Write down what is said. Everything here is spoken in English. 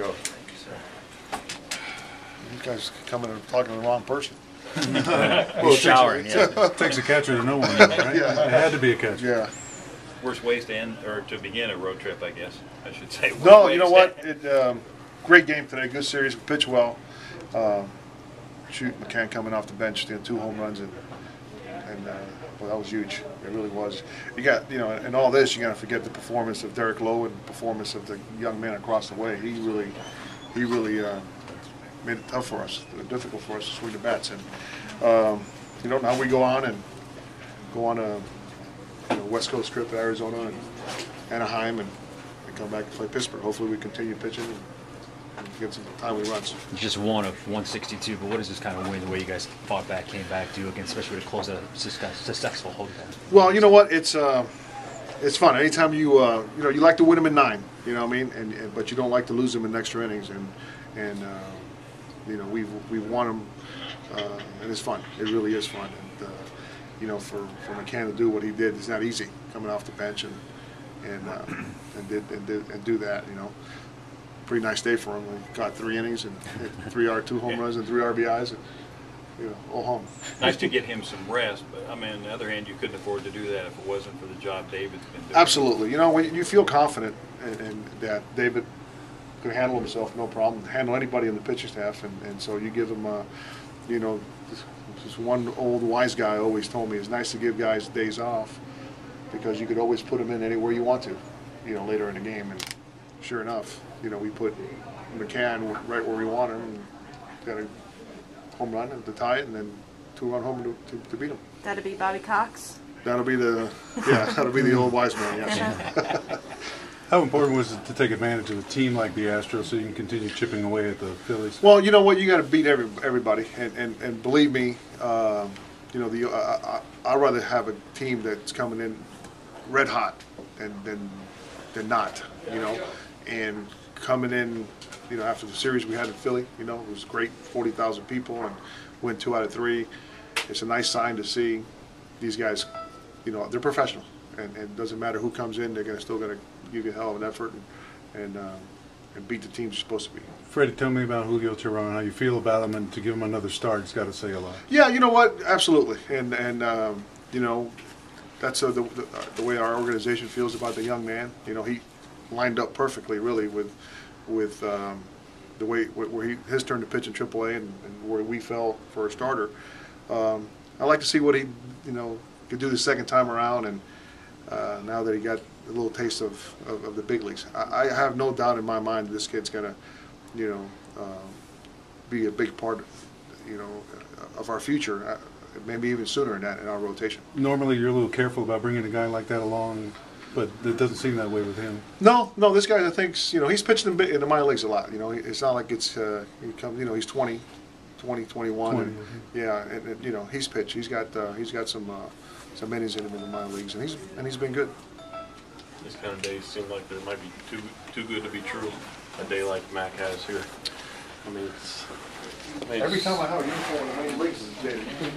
Coach. You guys coming and talking to the wrong person. Well, showering, yeah. Takes a catcher to know one, right? Yeah. It had to be a catcher. Yeah. Worst ways to end or to begin a road trip, I guess I should say. No, you know what? Great game today. Good series. We pitched well. McCann coming off the bench, 2 home runs, and well, that was huge. It really was. You got, in all this, you got to forget the performance of Derek Lowe and the performance of the young man across the way. He really made it tough for us, difficult for us to swing the bats. And now we go on a West Coast trip to Arizona and Anaheim, and come back and play Pittsburgh. Hopefully, we continue pitching and get some timely runs. Just one of 162, but what does this kind of win, the way you guys fought back, came back, do again, especially to close a successful homestand? Well, you know what? It's fun. Anytime you like to win them in 9, you know what I mean, but you don't like to lose them in extra innings, and we've won them, and it's fun. It really is fun. And for McCann to do what he did, it's not easy coming off the bench and do that. Pretty nice day for him. He got 3 innings and hit 2 home runs and 3 RBIs, and all home. Nice to get him some rest, but I mean, on the other hand, you couldn't afford to do that if it wasn't for the job David's been doing. Absolutely. When you feel confident and that David can handle himself, no problem, handle anybody in the pitching staff, and so you give him, this one old wise guy always told me, it's nice to give guys days off because you could always put them in anywhere you want to, later in the game. And sure enough, we put McCann right where we want him, and got a home run to tie it, and then 2-run home to beat him. That'll be Bobby Cox. That'll be the old wise man. Yes. How important was it to take advantage of a team like the Astros so you can continue chipping away at the Phillies? Well, you know what, you got to beat everybody, and believe me, I'd rather have a team that's coming in red hot than not, and coming in, after the series we had in Philly, it was great, 40,000 people, and win 2 out of 3. It's a nice sign to see these guys, they're professional, and it doesn't matter who comes in, they're still going to give you a hell of an effort and beat the team you're supposed to be. Freddie, tell me about Julio Teheran, how you feel about him, and to give him another start, it's got to say a lot. Yeah, you know what, absolutely, and that's the way our organization feels about the young man. He lined up perfectly, really, with the way where his turn to pitch in AAA and where we fell for a starter. I like to see what he could do the second time around, and now that he got a little taste of the big leagues, I have no doubt in my mind that this kid's gonna be a big part of our future. Maybe even sooner in our rotation. Normally, you're a little careful about bringing a guy like that along, but it doesn't seem that way with him. No, this guy, I think, he's pitched in the minor leagues a lot. It's not like it's he's 20, 21, and yeah, and he's pitched. He's got some innings in him in the minor leagues, and he's been good. These kind of days seem like there might be too good to be true. A day like Mac has here. I mean, Every time I have a uniform in the minor leagues, it's